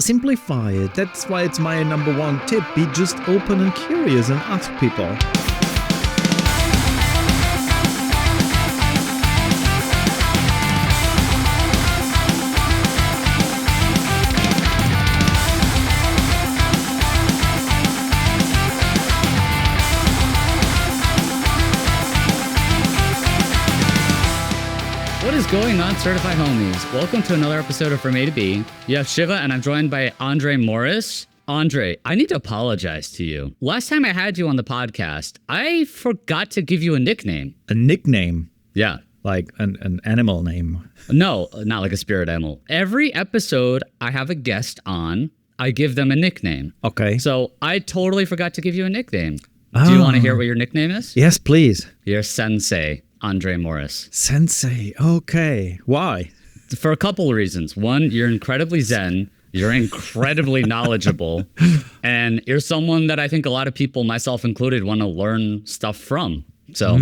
Simplify it. That's why it's my number one tip. Be just open and curious and ask people. What is going on, certified homies? Welcome to another episode of From A to B. You have Shiva, and I'm joined by André Morys. André, I need to apologize to you. Last time I had you on the podcast, I forgot to give you a nickname. A nickname? Yeah. Like an animal name? No, not like a spirit animal. Every episode I have a guest on, I give them a nickname. Okay. So I totally forgot to give you a nickname. Do you want to hear what your nickname is? Yes, please. You're Sensei, André Morys. Sensei. Okay. Why? For a couple of reasons. One, you're incredibly zen. You're incredibly knowledgeable. And you're someone that I think a lot of people, myself included, want to learn stuff from. So,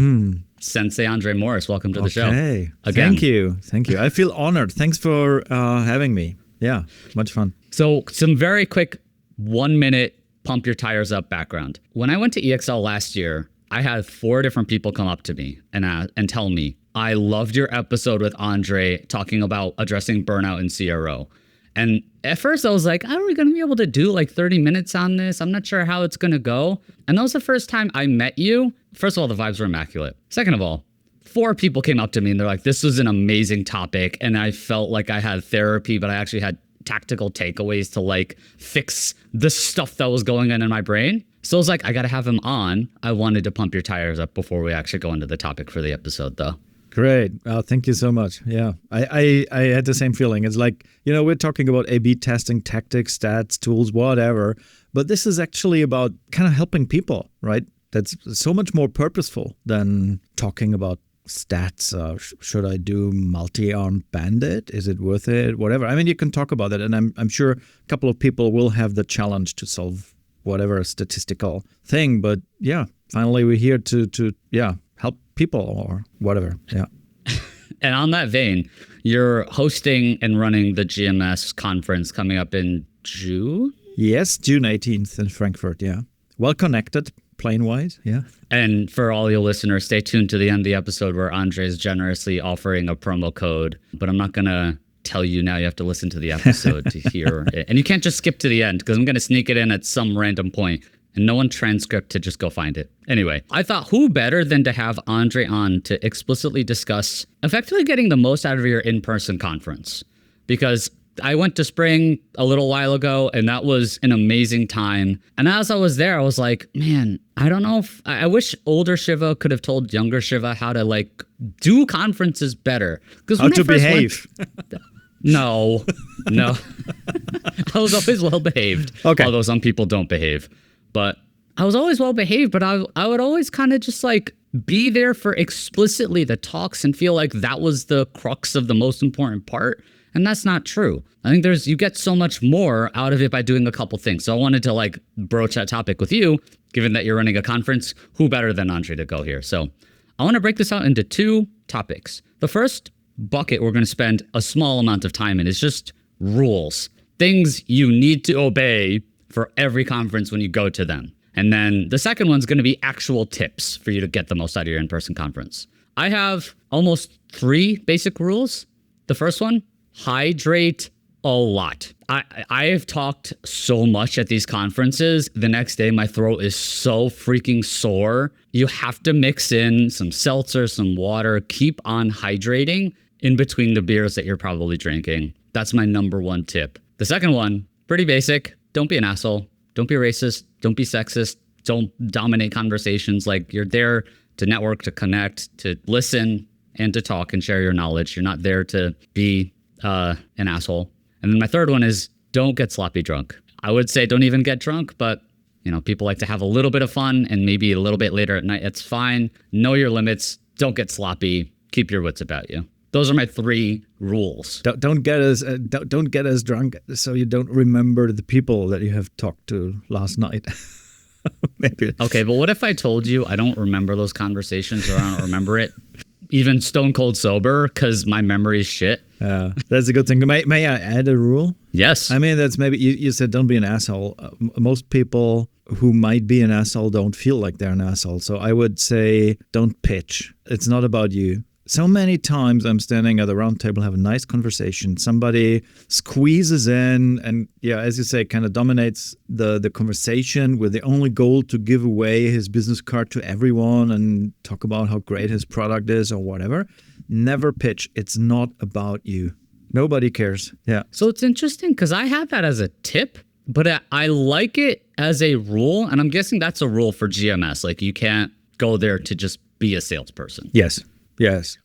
Sensei André Morys, welcome to the show. Okay. Again. Thank you. I feel honored. Thanks for having me. Yeah, much fun. So, some very quick 1 minute pump your tires up background. When I went to EXL last year, I had 4 different people come up to me and tell me, I loved your episode with André talking about addressing burnout in CRO. And at first I was like, are we going to be able to do like 30 minutes on this? I'm not sure how it's going to go. And that was the first time I met you. First of all, the vibes were immaculate. Second of all, 4 people came up to me and they're like, this was an amazing topic. And I felt like I had therapy, but I actually had tactical takeaways to like fix the stuff that was going on in my brain. So I was like, I got to have him on. I wanted to pump your tires up before we actually go into the topic for the episode, though. Great. Thank you so much. Yeah, I had the same feeling. It's like, we're talking about A/B testing, tactics, stats, tools, whatever. But this is actually about kind of helping people, right? That's so much more purposeful than talking about stats. Should I do multi-armed bandit? Is it worth it? Whatever. I mean, you can talk about it. And I'm sure a couple of people will have the challenge to solve whatever statistical thing. But yeah, finally we're here to help people or whatever. Yeah. And on that vein, you're hosting and running the GMS conference coming up in June? Yes, June 18th in Frankfurt. Yeah. Well connected, plane-wise. Yeah. And for all your listeners, stay tuned to the end of the episode where André is generously offering a promo code. But I'm not going to tell you now. You have to listen to the episode to hear it. And you can't just skip to the end because I'm going to sneak it in at some random point. And no one transcript to just go find it. Anyway, I thought who better than to have André on to explicitly discuss effectively getting the most out of your in-person conference. Because I went to Spring a little while ago and that was an amazing time. And as I was there, I was like, man, I don't know if I wish older Shiva could have told younger Shiva how to like do conferences better. How to behave. No. I was always well behaved. Okay. Although some people don't behave. But I was always well behaved, but I would always kind of just like be there for explicitly the talks and feel like that was the crux of the most important part. And that's not true. I think you get so much more out of it by doing a couple things. So I wanted to like broach that topic with you, given that you're running a conference. Who better than André to go here? So I want to break this out into 2 topics. The first bucket we're going to spend a small amount of time in is just rules, things you need to obey for every conference when you go to them. And then the second one's going to be actual tips for you to get the most out of your in-person conference. I have almost 3 basic rules. The first one, hydrate a lot. I have talked so much at these conferences. The next day, my throat is so freaking sore. You have to mix in some seltzer, some water, keep on hydrating in between the beers that you're probably drinking. That's my number 1 tip. The second one, pretty basic. Don't be an asshole. Don't be racist. Don't be sexist. Don't dominate conversations. Like you're there to network, to connect, to listen, and to talk and share your knowledge. You're not there to be an asshole. And then my third one is don't get sloppy drunk. I would say don't even get drunk, but people like to have a little bit of fun and maybe a little bit later at night. It's fine. Know your limits. Don't get sloppy. Keep your wits about you. Those are my 3 rules. Don't get as drunk so you don't remember the people that you have talked to last night. Maybe. Okay, but what if I told you I don't remember those conversations or I don't remember it? even stone cold sober because my memory is shit. That's a good thing. May I add a rule? Yes. I mean, that's maybe you said don't be an asshole. Most people who might be an asshole don't feel like they're an asshole. So I would say don't pitch. It's not about you. So many times I'm standing at a round table, have a nice conversation. Somebody squeezes in and, yeah, as you say, kind of dominates the conversation with the only goal to give away his business card to everyone and talk about how great his product is or whatever. Never pitch. It's not about you. Nobody cares. Yeah. So it's interesting because I have that as a tip, but I like it as a rule. And I'm guessing that's a rule for GMS. Like you can't go there to just be a salesperson. Yes. Yes.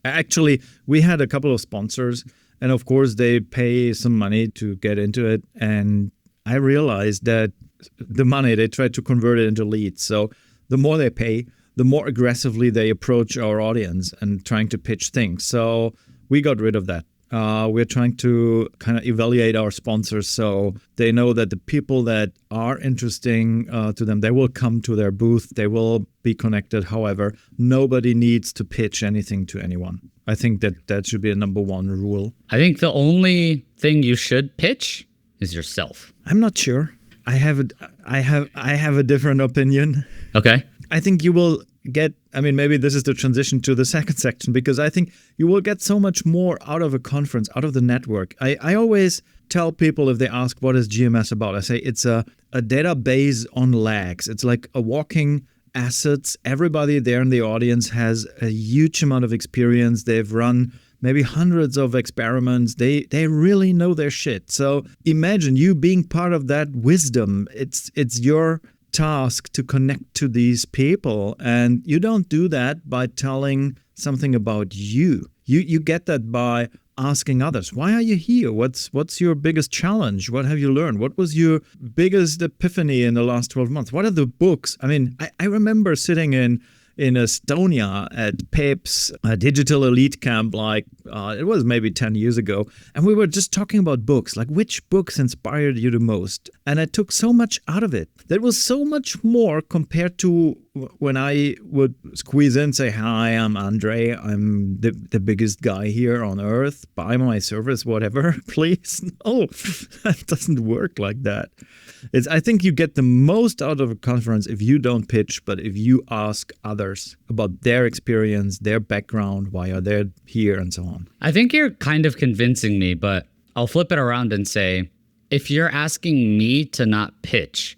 Actually, we had a couple of sponsors, and of course, they pay some money to get into it. And I realized that the money, they try to convert it into leads. So the more they pay, the more aggressively they approach our audience and trying to pitch things. So we got rid of that. We're trying to kind of evaluate our sponsors so they know that the people that are interesting to them, they will come to their booth, they will be connected. However, nobody needs to pitch anything to anyone. I think that should be a number one rule. I think the only thing you should pitch is yourself. I'm not sure. I have a different opinion. Okay. I think you will get, I mean, maybe this is the transition to the second section, because I think you will get so much more out of a conference, out of the network. I always tell people if they ask, what is GMS about? I say it's a database on legs. It's like a walking assets. Everybody there in the audience has a huge amount of experience. They've run maybe hundreds of experiments. They really know their shit. So imagine you being part of that wisdom. It's your task to connect to these people, and you don't do that by telling something about you. You get that by asking others, why are you here? What's your biggest challenge? What have you learned? What was your biggest epiphany in the last 12 months? What are the books? I mean, I remember sitting in Estonia at Pep's digital elite camp, like it was maybe 10 years ago. And we were just talking about books, like which books inspired you the most? And I took so much out of it. That was so much more compared to when I would squeeze in, say, hi, I'm André. I'm the biggest guy here on earth. Buy my service, whatever, please. No, that doesn't work like that. I think you get the most out of a conference if you don't pitch, but if you ask others about their experience, their background, why are they here, and so on. I think you're kind of convincing me, but I'll flip it around and say, if you're asking me to not pitch,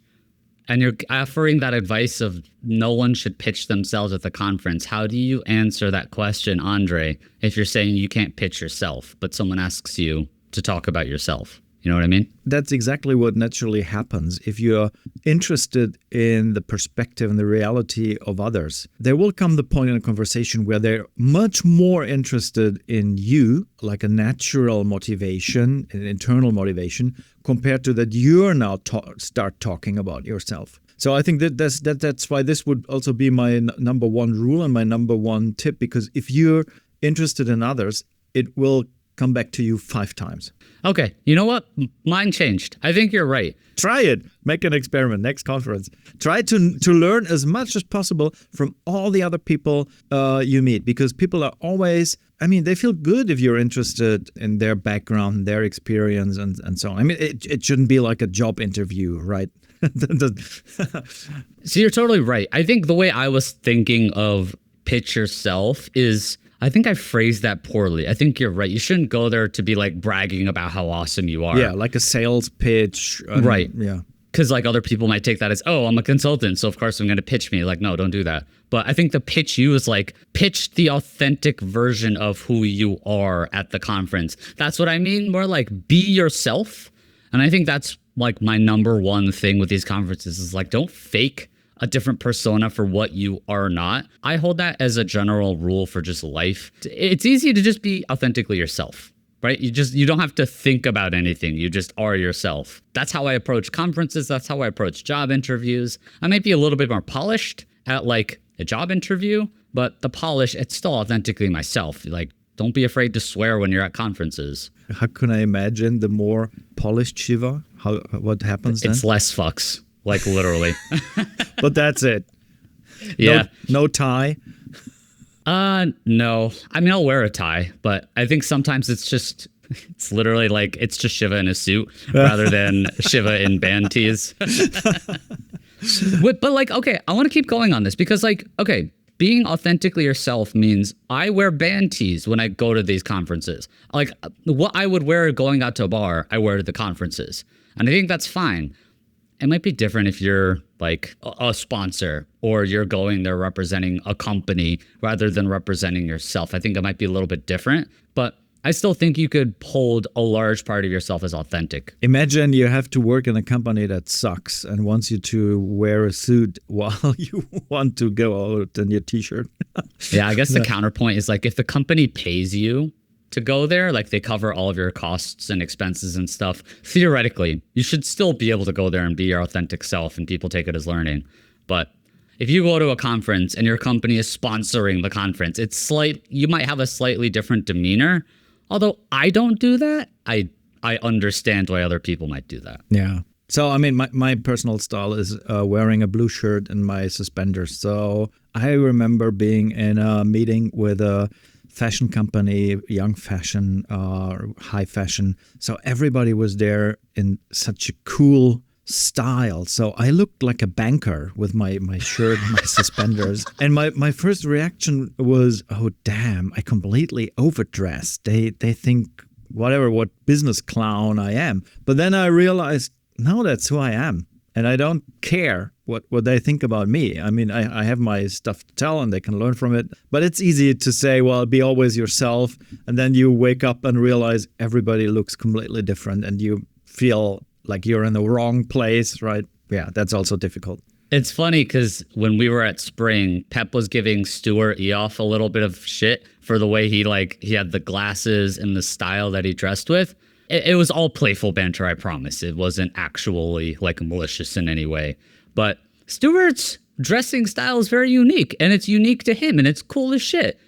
and you're offering that advice of no one should pitch themselves at the conference, how do you answer that question, André, if you're saying you can't pitch yourself, but someone asks you to talk about yourself? You know what I mean? That's exactly what naturally happens. If you're interested in the perspective and the reality of others, there will come the point in a conversation where they're much more interested in you, like a natural motivation, an internal motivation, compared to that you're now start talking about yourself. So I think that's why this would also be my number one rule and my number one tip, because if you're interested in others, it will come back to you 5 times. Okay, you know what? Mine changed. I think you're right. Try it. Make an experiment. Next conference. Try to learn as much as possible from all the other people you meet, because people are always, I mean, they feel good if you're interested in their background, their experience, and so on. I mean, it shouldn't be like a job interview, right? So you're totally right. I think the way I was thinking of pitch yourself is, I think I phrased that poorly. I think you're right. You shouldn't go there to be like bragging about how awesome you are. Yeah, like a sales pitch. Right. Yeah. Because like other people might take that as, oh, I'm a consultant, so of course I'm going to pitch me. Like, no, don't do that. But I think the pitch you is like, pitch the authentic version of who you are at the conference. That's what I mean. More like be yourself. And I think that's like my number one thing with these conferences is like, don't fake a different persona for what you are not. I hold that as a general rule for just life. It's easy to just be authentically yourself, right? You don't have to think about anything. You just are yourself. That's how I approach conferences. That's how I approach job interviews. I might be a little bit more polished at like a job interview, but the polish, it's still authentically myself. Like, don't be afraid to swear when you're at conferences. How can I imagine the more polished Shiva? What happens then? It's less fucks. Like literally. But that's it. Yeah. No tie. No. I mean, I'll wear a tie, but I think sometimes it's literally like it's just Shiva in a suit rather than Shiva in band tees. But like, okay, I want to keep going on this because like, okay, being authentically yourself means I wear band tees when I go to these conferences. Like what I would wear going out to a bar, I wear to the conferences. And I think that's fine. It might be different if you're like a sponsor or you're going there representing a company rather than representing yourself. I think it might be a little bit different, but I still think you could hold a large part of yourself as authentic. Imagine you have to work in a company that sucks and wants you to wear a suit while you want to go out in your t-shirt. Yeah, I guess the counterpoint is like if the company pays you to go there, like they cover all of your costs and expenses and stuff, theoretically, you should still be able to go there and be your authentic self and people take it as learning. But if you go to a conference and your company is sponsoring the conference, you might have a slightly different demeanor. Although I don't do that, I understand why other people might do that. Yeah. So, I mean, my personal style is wearing a blue shirt and my suspenders. So I remember being in a meeting with a fashion company, young fashion, high fashion. So everybody was there in such a cool style. So I looked like a banker with my shirt and my suspenders. And my first reaction was, oh, damn, I completely overdressed. They think what business clown I am. But then I realized, no, that's who I am. And I don't care what they think about me. I mean, I have my stuff to tell and they can learn from it. But it's easy to say, well, be always yourself. And then you wake up and realize everybody looks completely different and you feel like you're in the wrong place, right? Yeah, that's also difficult. It's funny because when we were at Spring, Pep was giving Stuart Eoff a little bit of shit for the way he had the glasses and the style that he dressed with. It was all playful banter, I promise. It wasn't actually like malicious in any way. But Stuart's dressing style is very unique and it's unique to him and it's cool as shit.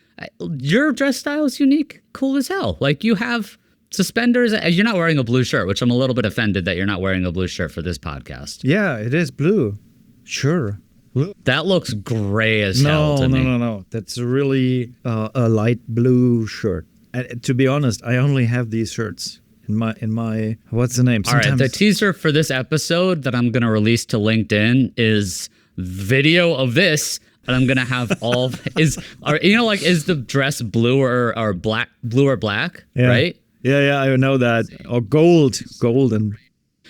Your dress style is unique, cool as hell. Like you have suspenders. You're not wearing a blue shirt, which I'm a little bit offended that you're not wearing a blue shirt for this podcast. Yeah, it is blue. Sure. Blue. That looks gray as hell to me. No. That's really a light blue shirt. And to be honest, I only have these shirts in my what's the name? Sometimes... All right, the teaser for this episode that I'm going to release to LinkedIn is video of this. And I'm gonna have is the dress blue or black? Blue or black? Yeah. Right? Yeah, I know that. Or golden.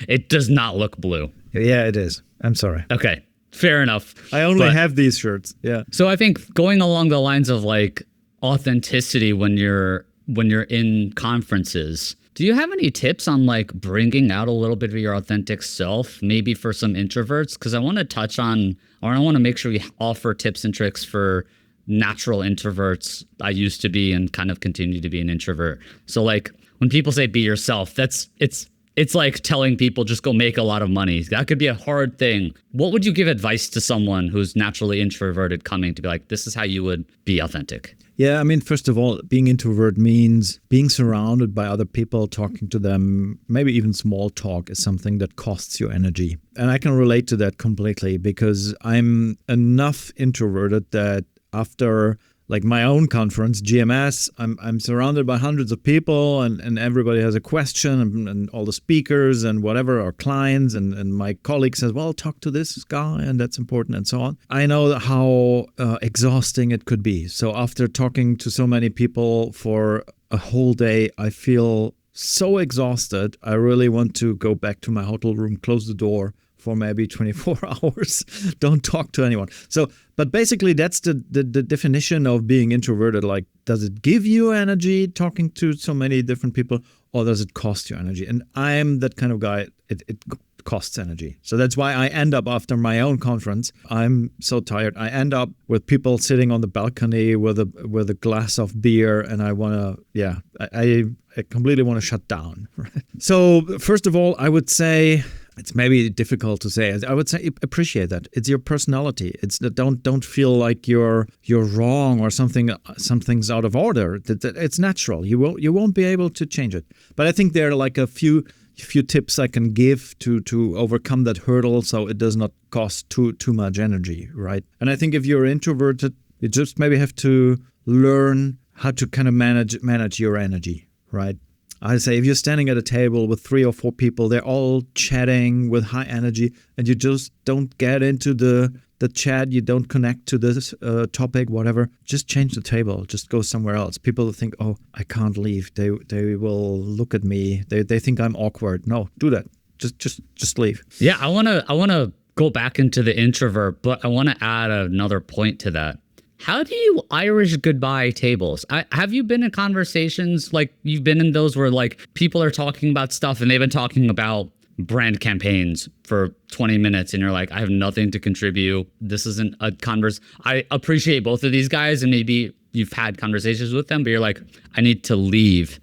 It does not look blue. Yeah, it is. I'm sorry. Okay, fair enough. I only have these shirts. Yeah. So I think going along the lines of like authenticity when you're in conferences, do you have any tips on like bringing out a little bit of your authentic self, maybe for some introverts? Because I want to make sure we offer tips and tricks for natural introverts. I used to be and kind of continue to be an introvert. So like when people say be yourself, it's like telling people just go make a lot of money. That could be a hard thing. What would you give advice to someone who's naturally introverted coming to be like, this is how you would be authentic? Yeah, I mean, first of all, being introvert means being surrounded by other people, talking to them, maybe even small talk is something that costs you energy. And I can relate to that completely because I'm enough introverted that after like my own conference, GMS, I'm surrounded by hundreds of people and everybody has a question and all the speakers and whatever, our clients and my colleague says, well, talk to this guy and that's important and so on. I know how exhausting it could be. So after talking to so many people for a whole day, I feel so exhausted. I really want to go back to my hotel room, close the door for maybe 24 hours. Don't talk to anyone. So, but basically that's the definition of being introverted. Like, does it give you energy talking to so many different people or does it cost you energy? And I'm that kind of guy. It costs energy. So that's why I end up after my own conference, I'm so tired. I end up with people sitting on the balcony with a glass of beer and I want to, I completely want to shut down. Right? So first of all, I would say, it's maybe difficult to say. I would say appreciate that. It's your personality. It's that don't feel like you're wrong or something's out of order. It's natural. You won't be able to change it. But I think there are like a few tips I can give to overcome that hurdle so it does not cost too much energy, right? And I think if you're introverted, you just maybe have to learn how to kind of manage your energy, right? I say if you're standing at a table with 3 or 4 people, they're all chatting with high energy, and you just don't get into the chat, you don't connect to this topic, whatever, just change the table, just go somewhere else. People think, oh, I can't leave. They will look at me. They think I'm awkward. No, do that. Just leave. Yeah, I wanna go back into the introvert, but I want to add another point to that. How do you Irish goodbye tables? Have you been in conversations like you've been in those where like people are talking about stuff and they've been talking about brand campaigns for 20 minutes and you're like, I have nothing to contribute. This isn't a converse. I appreciate both of these guys and maybe you've had conversations with them, but you're like, I need to leave.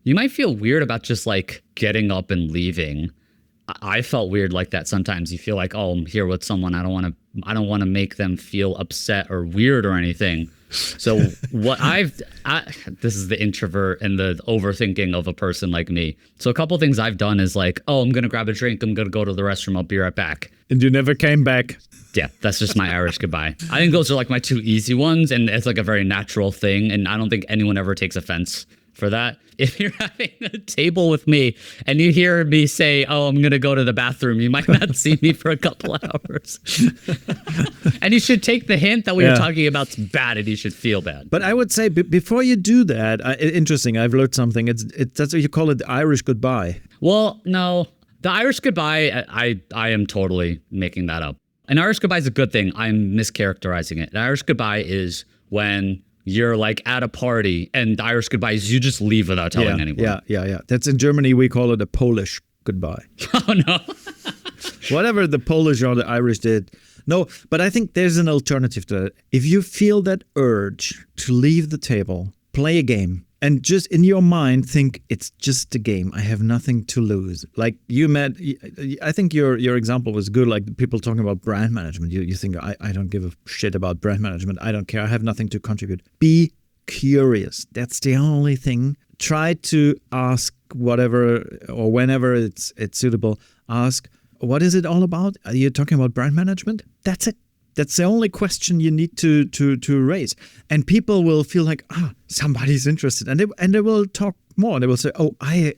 You might feel weird about just like getting up and leaving. I felt weird like that sometimes. You feel like, oh, I'm here with someone. I don't want to make them feel upset or weird or anything. So what this is the introvert and the overthinking of a person like me. So a couple things I've done is like, oh, I'm going to grab a drink. I'm going to go to the restroom. I'll be right back. And you never came back. Yeah, that's just my Irish goodbye. I think those are like my 2 easy ones. And it's like a very natural thing. And I don't think anyone ever takes offense for that. If you're having a table with me and you hear me say, oh, I'm going to go to the bathroom, you might not see me for a couple hours. And you should take the hint that what you're talking about's bad and you should feel bad. But I would say before you do that, interesting, I've learned something. That's what you call it, the Irish goodbye. Well, no, the Irish goodbye, I am totally making that up. An Irish goodbye is a good thing. I'm mischaracterizing it. An Irish goodbye is when you're like at a party and the Irish goodbye is you just leave without telling anyone. Yeah. That's in Germany, we call it a Polish goodbye. Oh, no. Whatever the Polish or the Irish did. No, but I think there's an alternative to that. If you feel that urge to leave the table, play a game, and just in your mind think it's just a game. I have nothing to lose. Like I think your example was good. Like people talking about brand management. You think I don't give a shit about brand management. I don't care. I have nothing to contribute. Be curious. That's the only thing. Try to ask whatever or whenever it's suitable. Ask, what is it all about? Are you talking about brand management? That's it. That's the only question you need to raise. And people will feel like, somebody's interested. And they will talk more. They will say,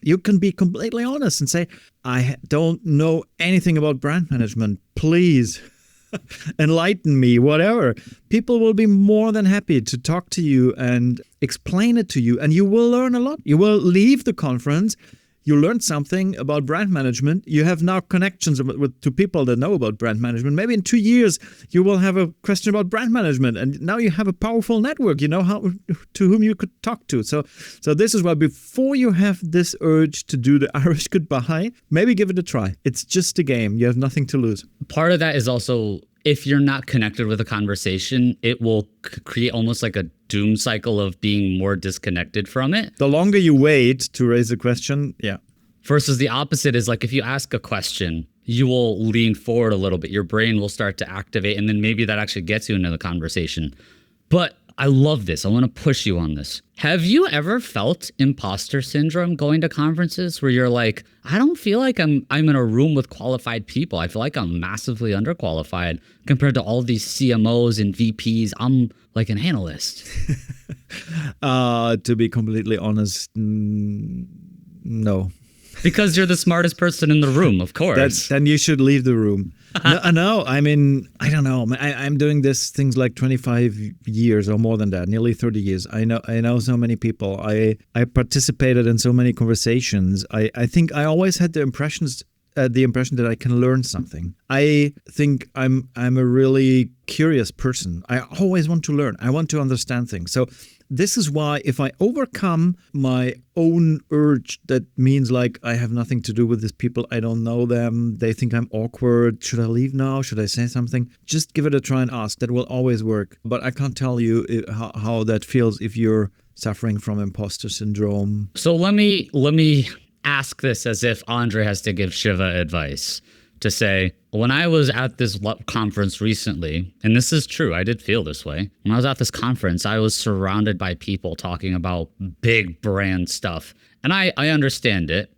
you can be completely honest and say, I don't know anything about brand management. Please enlighten me, whatever. People will be more than happy to talk to you and explain it to you. And you will learn a lot. You will leave the conference. You learned something about brand management. You have now connections to people that know about brand management. Maybe in 2 years, you will have a question about brand management. And now you have a powerful network. You know to whom you could talk to. So this is why before you have this urge to do the Irish goodbye, maybe give it a try. It's just a game. You have nothing to lose. Part of that is also, if you're not connected with a conversation, it will create almost like a doom cycle of being more disconnected from it. The longer you wait to raise a question, Versus the opposite is like if you ask a question, you will lean forward a little bit. Your brain will start to activate, and then maybe that actually gets you into the conversation. But I love this. I want to push you on this. Have you ever felt imposter syndrome going to conferences where you're like, I don't feel like I'm in a room with qualified people. I feel like I'm massively underqualified compared to all these CMOs and VPs. I'm like an analyst. To be completely honest, no. Because you're the smartest person in the room, of course. Then you should leave the room. No, I mean, I don't know. I'm doing this things like 25 years or more than that, nearly 30 years. I know so many people. I participated in so many conversations. I think I always had the impression that I can learn something. I think I'm a really curious person. I always want to learn. I want to understand things. So this is why if I overcome my own urge, that means like I have nothing to do with these people. I don't know them. They think I'm awkward. Should I leave now? Should I say something? Just give it a try and ask. That will always work. But I can't tell you how that feels if you're suffering from imposter syndrome. So let me ask this as if André has to give Shiva advice, to say, when I was at this conference recently, and this is true, I did feel this way. When I was at this conference, I was surrounded by people talking about big brand stuff. And I understand it,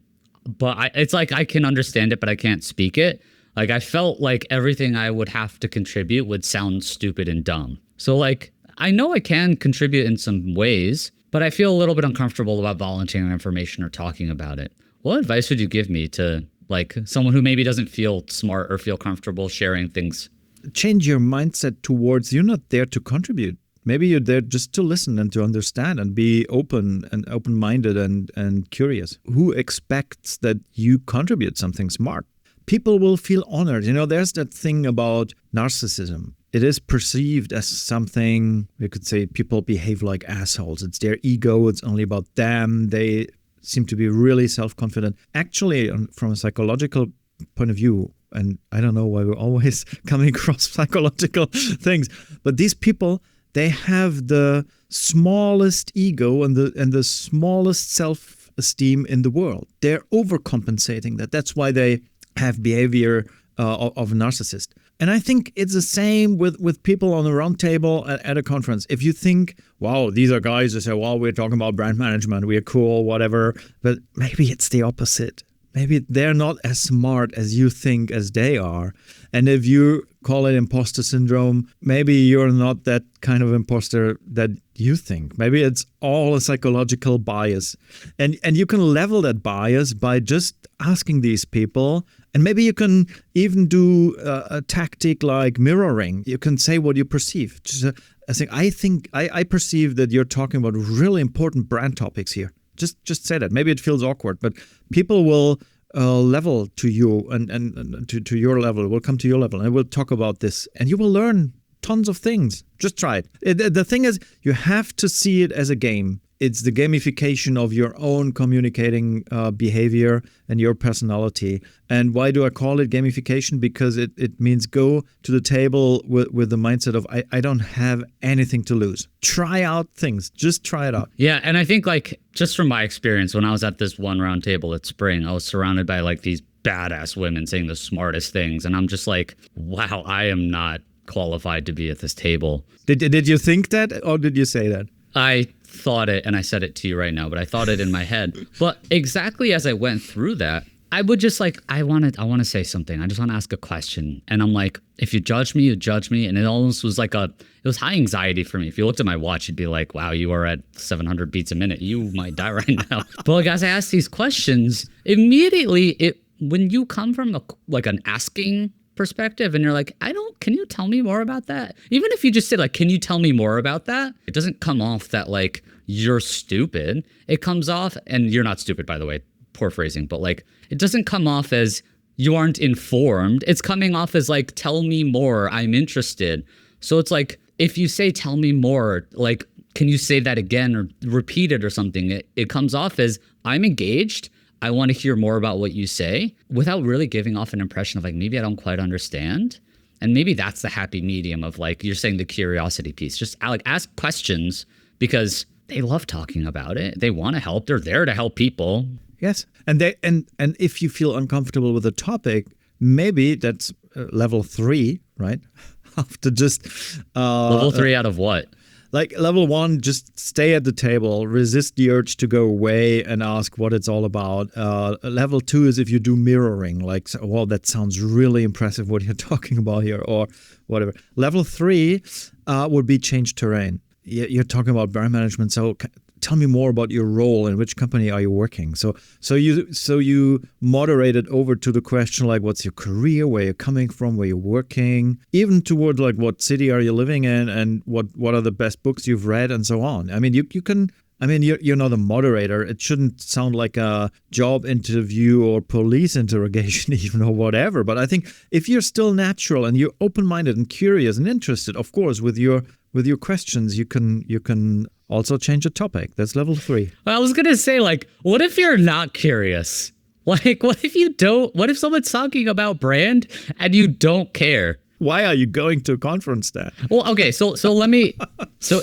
but it's like I can understand it, but I can't speak it. Like I felt like everything I would have to contribute would sound stupid and dumb. So like, I know I can contribute in some ways, but I feel a little bit uncomfortable about volunteering information or talking about it. What advice would you give me to like someone who maybe doesn't feel smart or feel comfortable sharing things? Change your mindset towards you're not there to contribute. Maybe you're there just to listen and to understand and be open and open-minded and curious. Who expects that you contribute something smart? People will feel honored. You know, there's that thing about narcissism. It is perceived as something, we could say people behave like assholes. It's their ego. It's only about them. They seem to be really self-confident. Actually, from a psychological point of view, and I don't know why we're always coming across psychological things, but these people, they have the smallest ego and the smallest self-esteem in the world. They're overcompensating that. That's why they have behavior of a narcissist. And I think it's the same with people on a round table at a conference. If you think, wow, these are guys that say, well, we're talking about brand management, we are cool, whatever. But maybe it's the opposite. Maybe they're not as smart as you think as they are. And if you call it imposter syndrome, maybe you're not that kind of imposter that you think. Maybe it's all a psychological bias. And you can level that bias by just asking these people. And maybe you can even do a tactic like mirroring. You can say what you perceive. I think I perceive that you're talking about really important brand topics here. Just say that. Maybe it feels awkward, but people will level to you and to your level, will come to your level and we'll talk about this and you will learn tons of things. Just try it. The thing is, you have to see it as a game. It's the gamification of your own communicating behavior and your personality. And why do I call it gamification? Because it means go to the table with the mindset of, I don't have anything to lose. Try out things. Just try it out. Yeah. And I think like, just from my experience, when I was at this one round table at Spring, I was surrounded by like these badass women saying the smartest things. And I'm just like, wow, I am not qualified to be at this table. Did you think that or did you say that? I thought it, and I said it to you right now, but I thought it in my head. But exactly as I went through that, I would just like, I want to say something. I just want to ask a question. And I'm like, if you judge me, you judge me. And it almost was like it was high anxiety for me. If you looked at my watch, you'd be like, wow, you are at 700 beats a minute. You might die right now. But like, as I asked these questions, immediately when you come from an asking perspective and you're like, can you tell me more about that? Even if you just say like, can you tell me more about that? It doesn't come off that like you're stupid. It comes off, and you're not stupid, by the way, poor phrasing, but like, it doesn't come off as you aren't informed. It's coming off as like, tell me more, I'm interested. So it's like, if you say, tell me more, like, can you say that again or repeat it or something? It comes off as I'm engaged. I want to hear more about what you say without really giving off an impression of like, maybe I don't quite understand. And maybe that's the happy medium of like, you're saying the curiosity piece. Just like ask questions because they love talking about it. They want to help. They're there to help people. Yes. And if you feel uncomfortable with the topic, maybe that's level 3, right? After just level 3 out of what? Like level 1, just stay at the table, resist the urge to go away and ask what it's all about. Level 2 is if you do mirroring, like, well, that sounds really impressive what you're talking about here or whatever. Level 3 would be change terrain. You're talking about brand management, so tell me more about your role and which company are you working. So you moderate it over to the question like, what's your career, where you're coming from, where you're working, even toward like what city are you living in and what are the best books you've read and so on. I mean, you can. I mean, you're not a moderator. It shouldn't sound like a job interview or police interrogation even or whatever. But I think if you're still natural and you're open-minded and curious and interested, of course, with your questions, you can also change the topic. That's level 3. Well, I was going to say, like, what if you're not curious? Like, what if someone's talking about brand and you don't care? Why are you going to a conference then? Well, okay, so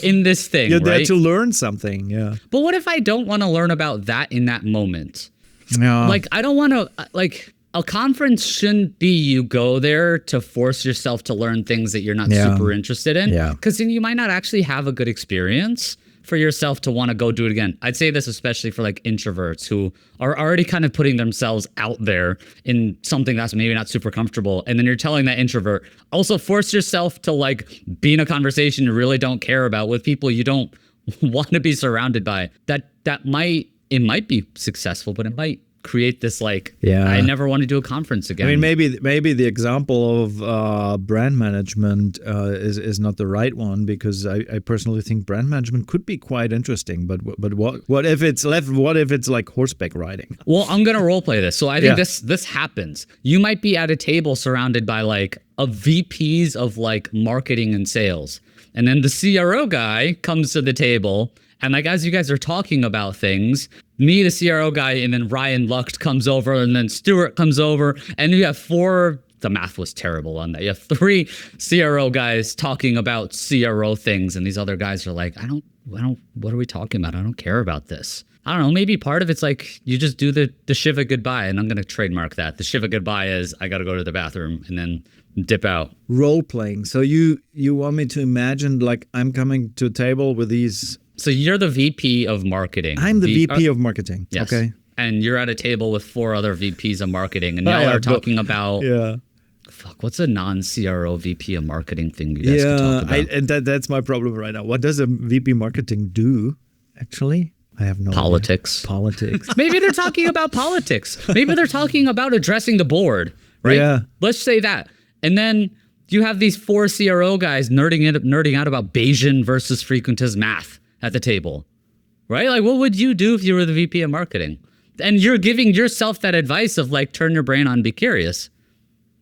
in this thing, you're right? there to learn something, yeah. But what if I don't want to learn about that in that moment? No. Like, I don't want to, like, a conference shouldn't be you go there to force yourself to learn things that you're not super interested in. Yeah. Because then you might not actually have a good experience. for yourself to want to go do it again? I'd say this especially for like introverts who are already kind of putting themselves out there in something that's maybe not super comfortable. And then you're telling that introvert, also force yourself to like be in a conversation you really don't care about with people you don't want to be surrounded by. It might be successful, but it might create this like, I never want to do a conference again. I mean, maybe the example of brand management is not the right one, because I personally think brand management could be quite interesting. But what if it's left? What if it's like horseback riding? Well, I'm gonna role play this. So I think this happens. You might be at a table surrounded by like a VPs of like marketing and sales, and then the CRO guy comes to the table. And like, as you guys are talking about things, me, the CRO guy, and then Ryan Lucht comes over, and then Stuart comes over, and you have the math was terrible on that. You have 3 CRO guys talking about CRO things, and these other guys are like, I don't, what are we talking about? I don't care about this. I don't know, maybe part of it's like, you just do the Shiva goodbye, and I'm going to trademark that. The Shiva goodbye is, I got to go to the bathroom, and then dip out. Role playing. So you want me to imagine like I'm coming to a table with these... So you're the VP of marketing. I'm the VP of marketing. Yes. Okay. And you're at a table with 4 other VPs of marketing, and y'all are talking about what's a non-CRO VP of marketing thing you guys can talk about? And that's my problem right now. What does a VP marketing do? Actually, I have no politics. idea. Politics. Maybe they're talking about politics. Maybe they're talking about addressing the board. Right? Yeah. Let's say that, and then you have these 4 CRO guys nerding out about Bayesian versus frequentist math at the table, right? Like, what would you do if you were the VP of marketing? And you're giving yourself that advice of like, turn your brain on, be curious.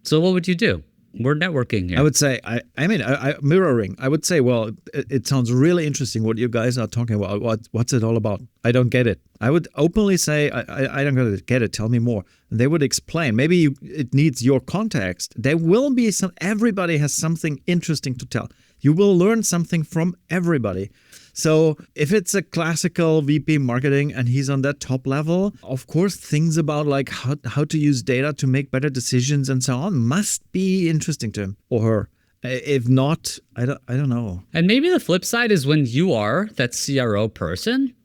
So what would you do? We're networking here. I would say, I mean, mirroring. I would say, well, it sounds really interesting what you guys are talking about. What's it all about? I don't get it. I would openly say, I don't get it. Tell me more. And they would explain. Maybe it needs your context. There will be everybody has something interesting to tell. You will learn something from everybody. So if it's a classical VP marketing and he's on that top level, of course, things about like how to use data to make better decisions and so on must be interesting to him or her. If not, I don't know. And maybe the flip side is when you are that CRO person,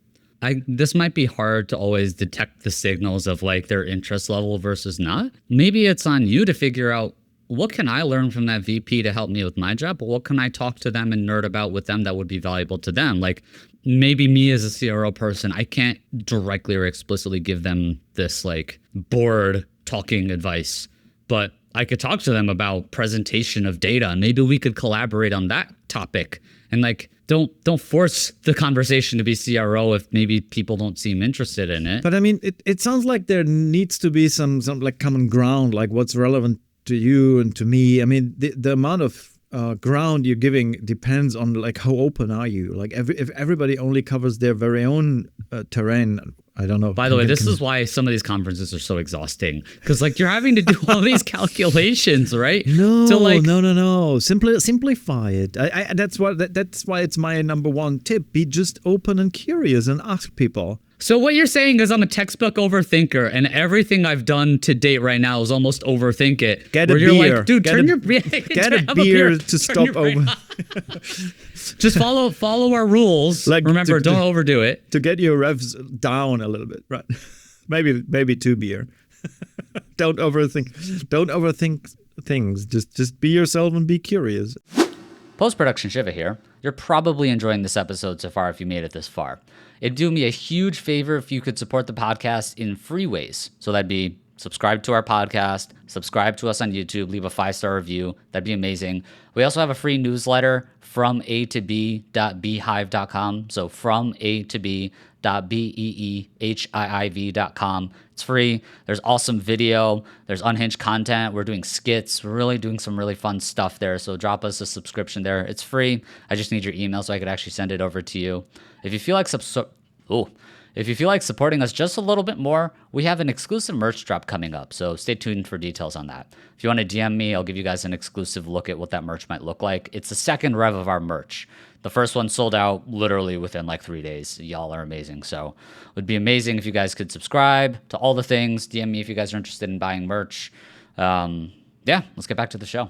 this might be hard to always detect the signals of like their interest level versus not. Maybe it's on you to figure out, what can I learn from that VP to help me with my job? But what can I talk to them and nerd about with them that would be valuable to them? Like maybe me as a CRO person, I can't directly or explicitly give them this like board talking advice, but I could talk to them about presentation of data. And maybe we could collaborate on that topic. And like, don't force the conversation to be CRO if maybe people don't seem interested in it. But I mean, it sounds like there needs to be some like common ground, like what's relevant to you and to me. I mean, the amount of ground you're giving depends on like how open are you. Like if everybody only covers their very own terrain, I don't know. By the way, this is why some of these conferences are so exhausting, because like you're having to do all these calculations, right? No. Simplify it. That's why it's my number one tip. Be just open and curious and ask people. So what you're saying is I'm a textbook overthinker, and everything I've done to date right now is almost overthink it. Get a beer. Like, dude, get a beer to stop over. Just follow our rules. Like, remember, don't overdo it. To get your revs down a little bit, right? maybe 2 beer. Don't overthink things. Just be yourself and be curious. Post-production Shiva here. You're probably enjoying this episode so far if you made it this far. It'd do me a huge favor if you could support the podcast in free ways. So that'd be subscribe to our podcast, subscribe to us on YouTube, leave a 5-star review. That'd be amazing. We also have a free newsletter from a2b.beehive.com. So from a2b.beehiiv.com. It's free. There's awesome video. There's unhinged content. We're doing skits. We're really doing some really fun stuff there. So drop us a subscription there. It's free. I just need your email so I could actually send it over to you. If you feel like supporting us just a little bit more, we have an exclusive merch drop coming up. So stay tuned for details on that. If you want to DM me, I'll give you guys an exclusive look at what that merch might look like. It's the second rev of our merch. The first one sold out literally within like 3 days. Y'all are amazing. So it would be amazing if you guys could subscribe to all the things. DM me if you guys are interested in buying merch. Let's get back to the show.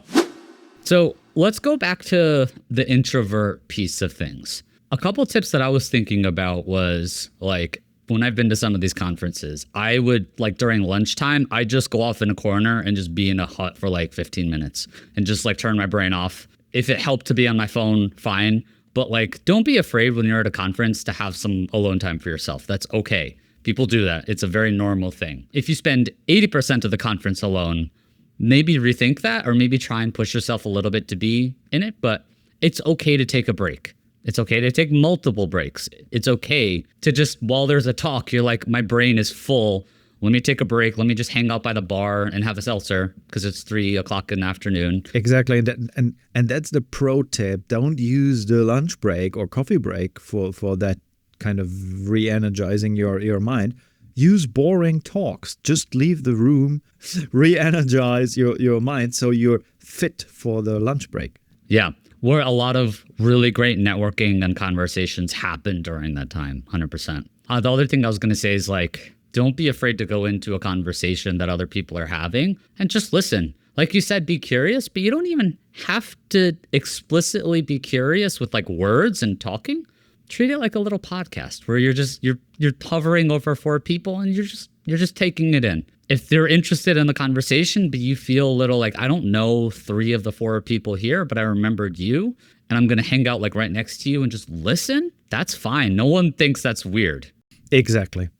So let's go back to the introvert piece of things. A couple tips that I was thinking about was like when I've been to some of these conferences, I would like during lunchtime, I just go off in a corner and just be in a hut for like 15 minutes and just like turn my brain off. If it helped to be on my phone, fine. But like, don't be afraid when you're at a conference to have some alone time for yourself. That's okay. People do that. It's a very normal thing. If you spend 80% of the conference alone, maybe rethink that or maybe try and push yourself a little bit to be in it. But it's okay to take a break. It's okay to take multiple breaks. It's okay to just, while there's a talk, you're like, my brain is full. Let me take a break. Let me just hang out by the bar and have a seltzer because it's 3 o'clock in the afternoon. Exactly. And that's the pro tip. Don't use the lunch break or coffee break for that kind of re-energizing your mind. Use boring talks. Just leave the room, re-energize your mind so you're fit for the lunch break. Yeah. Where a lot of really great networking and conversations happen during that time, 100%. The other thing I was going to say is like, don't be afraid to go into a conversation that other people are having and just listen. Like you said, be curious, but you don't even have to explicitly be curious with like words and talking. Treat it like a little podcast where you're hovering over 4 people and you're just taking it in. If they're interested in the conversation, but you feel a little like, I don't know 3 of the 4 people here, but I remembered you and I'm going to hang out like right next to you and just listen. That's fine. No one thinks that's weird. Exactly.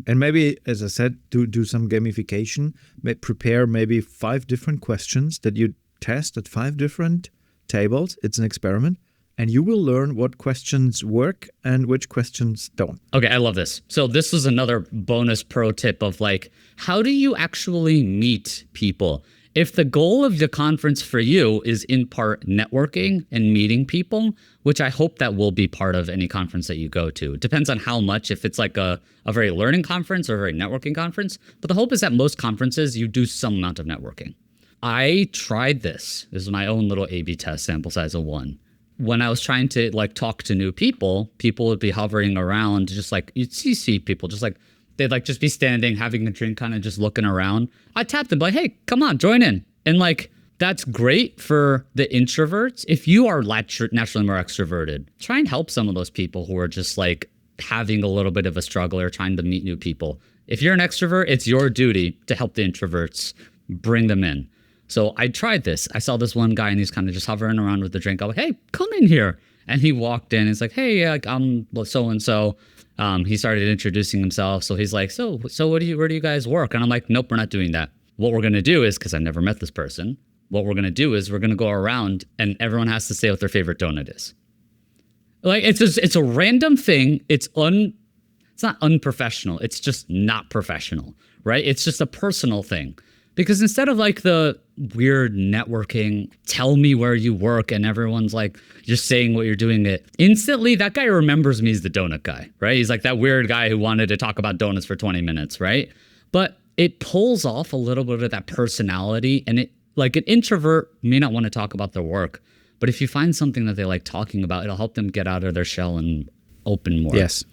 And maybe, as I said, do some gamification. Prepare maybe 5 different questions that you test at 5 different tables. It's an experiment. And you will learn what questions work and which questions don't. Okay, I love this. So this is another bonus pro tip of like, how do you actually meet people? If the goal of the conference for you is in part networking and meeting people, which I hope that will be part of any conference that you go to. It depends on how much, if it's like a very learning conference or a very networking conference. But the hope is that most conferences, you do some amount of networking. I tried this. This is my own little A/B test, sample size of 1. When I was trying to like talk to new people would be hovering around, just like you'd see people just like, they'd like just be standing, having a drink, kind of just looking around. I tapped them like, hey, come on, join in. And like, that's great for the introverts. If you are naturally more extroverted, try and help some of those people who are just like having a little bit of a struggle or trying to meet new people. If you're an extrovert, it's your duty to help the introverts, bring them in. So I tried this. I saw this one guy and he's kind of just hovering around with the drink. I was like, hey, come in here. And he walked in. He's like, hey, I'm so-and-so. He started introducing himself. So he's like, so where do you guys work? And I'm like, nope, we're not doing that. What we're going to do is, because I've never met this person, what we're going to do is we're going to go around and everyone has to say what their favorite donut is. Like, it's a random thing. It's not unprofessional. It's just not professional, right? It's just a personal thing. Because instead of like the weird networking, tell me where you work, and everyone's like, you're saying what you're doing it. Instantly, that guy remembers me as the donut guy, right? He's like that weird guy who wanted to talk about donuts for 20 minutes, right? But it pulls off a little bit of that personality. And it, like, an introvert may not want to talk about their work, but if you find something that they like talking about, it'll help them get out of their shell and open more. Yes.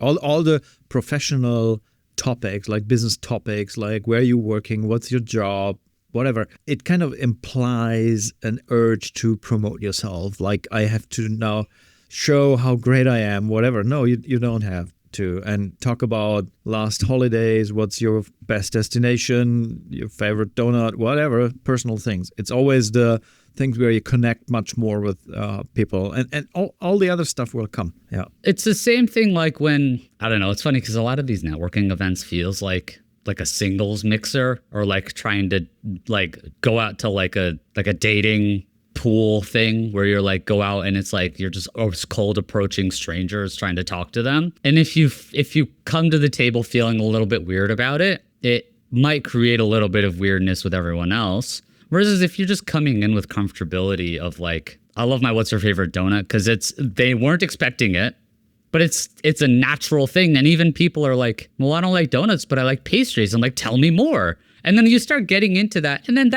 All the professional topics, like business topics, like where you're working, what's your job, whatever, it kind of implies an urge to promote yourself. Like, I have to now show how great I am, whatever. No, you don't have to. And talk about last holidays, what's your best destination, your favorite donut, whatever, personal things. It's always the things where you connect much more with people, and all the other stuff will come. Yeah, it's the same thing like when, I don't know, it's funny because a lot of these networking events feels like a singles mixer, or like trying to like go out to like a dating pool thing where you're like go out and it's like you're just cold approaching strangers trying to talk to them. And if you come to the table feeling a little bit weird about it, it might create a little bit of weirdness with everyone else. Whereas if you're just coming in with comfortability of like, I love my what's your favorite donut, because they weren't expecting it, but it's a natural thing. And even people are like, well, I don't like donuts, but I like pastries. I'm like, tell me more. And then you start getting into that. And then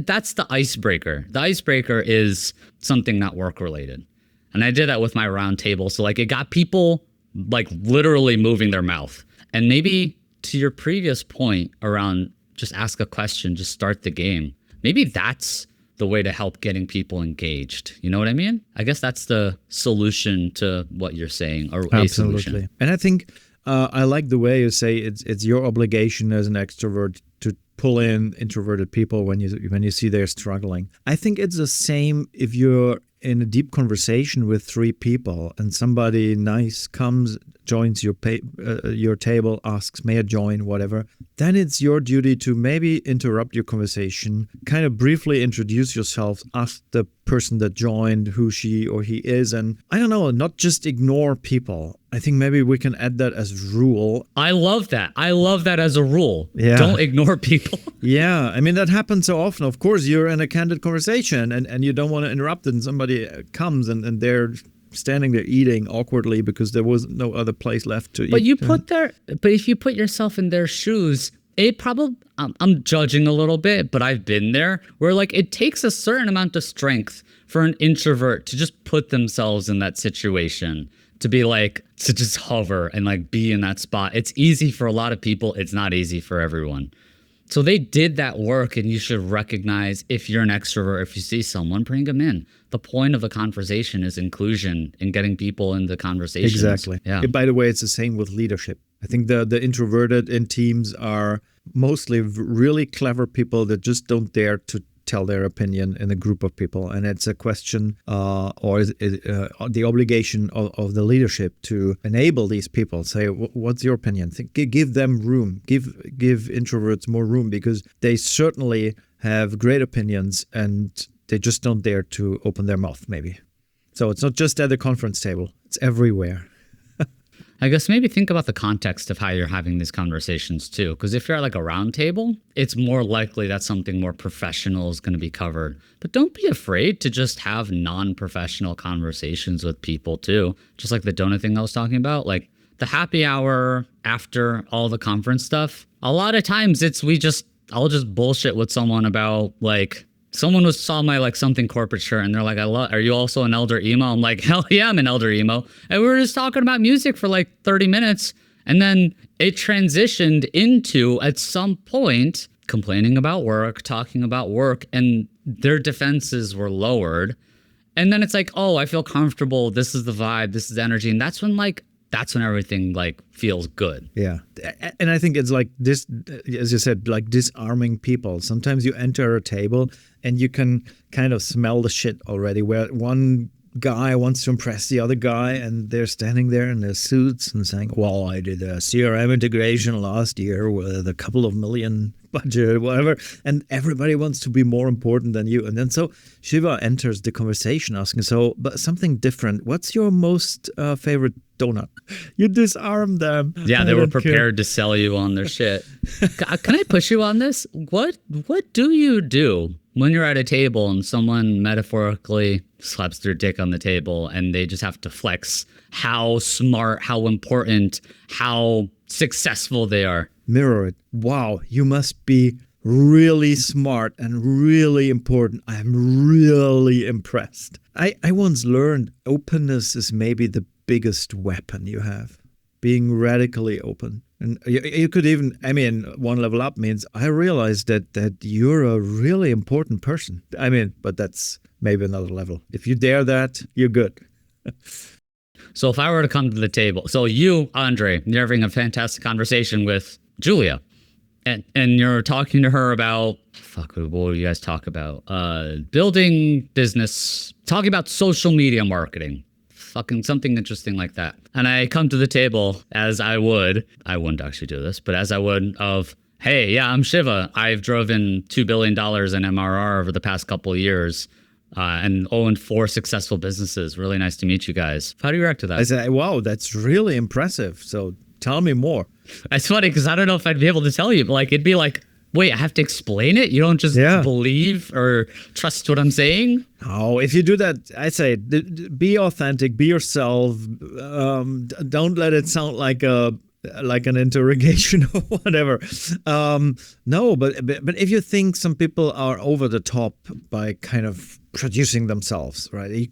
that's the icebreaker. The icebreaker is something not work related. And I did that with my round table. So like it got people like literally moving their mouth. And maybe to your previous point around just ask a question, just start the game. Maybe that's the way to help getting people engaged. You know what I mean? I guess that's the solution to what you're saying, or a solution. And I think I like the way you say it's your obligation as an extrovert to pull in introverted people when you see they're struggling. I think it's the same if you're in a deep conversation with three people and somebody nice comes, joins your table, asks, may I join, whatever, then it's your duty to maybe interrupt your conversation, kind of briefly introduce yourself, ask the person that joined who she or he is, and I don't know, not just ignore people. I think maybe we can add that as rule. I love that. I love that as a rule. Yeah. Don't ignore people. Yeah. I mean, that happens so often. Of course, you're in a candid conversation and you don't want to interrupt it, and somebody comes and they're standing there eating awkwardly because there was no other place left to eat. But if you put yourself in their shoes, it probably, I'm judging a little bit, but I've been there, where like it takes a certain amount of strength for an introvert to just put themselves in that situation, to be like, to just hover and like be in that spot. It's easy for a lot of people. It's not easy for everyone. So they did that work, and you should recognize, if you're an extrovert, if you see someone, bring them in. The point of a conversation is inclusion and getting people in the conversation. Exactly. Yeah. By the way, it's the same with leadership. I think the introverted in teams are mostly really clever people that just don't dare to tell their opinion in a group of people. And it's a question or the obligation of the leadership to enable these people. Say, what's your opinion? Give them room. Give introverts more room, because they certainly have great opinions and they just don't dare to open their mouth, maybe. So it's not just at the conference table. It's everywhere. I guess maybe think about the context of how you're having these conversations too. Because if you're at like a round table, it's more likely that something more professional is going to be covered. But don't be afraid to just have non-professional conversations with people too. Just like the donut thing I was talking about, like the happy hour after all the conference stuff. A lot of times I'll just bullshit with someone about like, someone saw my like something corporate shirt and they're like, are you also an elder emo? I'm like, hell yeah, I'm an elder emo. And we were just talking about music for like 30 minutes. And then it transitioned into, at some point, complaining about work, talking about work, and their defenses were lowered. And then it's like, oh, I feel comfortable. This is the vibe. This is the energy. And that's when everything like feels good. Yeah. And I think it's like this, as you said, like disarming people. Sometimes you enter a table and you can kind of smell the shit already, where one guy wants to impress the other guy and they're standing there in their suits and saying, well, I did a CRM integration last year with a couple of million budget, whatever. And everybody wants to be more important than you. And then so Shiva enters the conversation asking, but something different. What's your most favorite donut? You disarm them. Yeah, they were prepared to sell you on their shit. Can I push you on this? What do you do when you're at a table and someone metaphorically slaps their dick on the table and they just have to flex how smart, how important, how successful they are? Mirror it. Wow, you must be really smart and really important. I'm really impressed. I once learned openness is maybe the biggest weapon you have. Being radically open. And you could even, one level up means I realized that you're a really important person. But that's maybe another level. If you dare that, you're good. So if I were to come to the table, so you, André, you're having a fantastic conversation with Julia, and you're talking to her about, what will you guys talk about? Building business, talking about social media marketing. Fucking something interesting like that. And I come to the table as I wouldn't actually do this, but as I would of, hey, yeah, I'm Shiva. I've driven $2 billion in MRR over the past couple of years and owned 4 successful businesses. Really nice to meet you guys. How do you react to that? I say, wow, that's really impressive. So tell me more. It's funny because I don't know if I'd be able to tell you, but like, it'd be like, wait, I have to explain it? You don't just believe or trust what I'm saying? Oh, if you do that, I say, be authentic, be yourself. Don't let it sound like an interrogation or whatever. No, but if you think some people are over the top by kind of producing themselves, right? You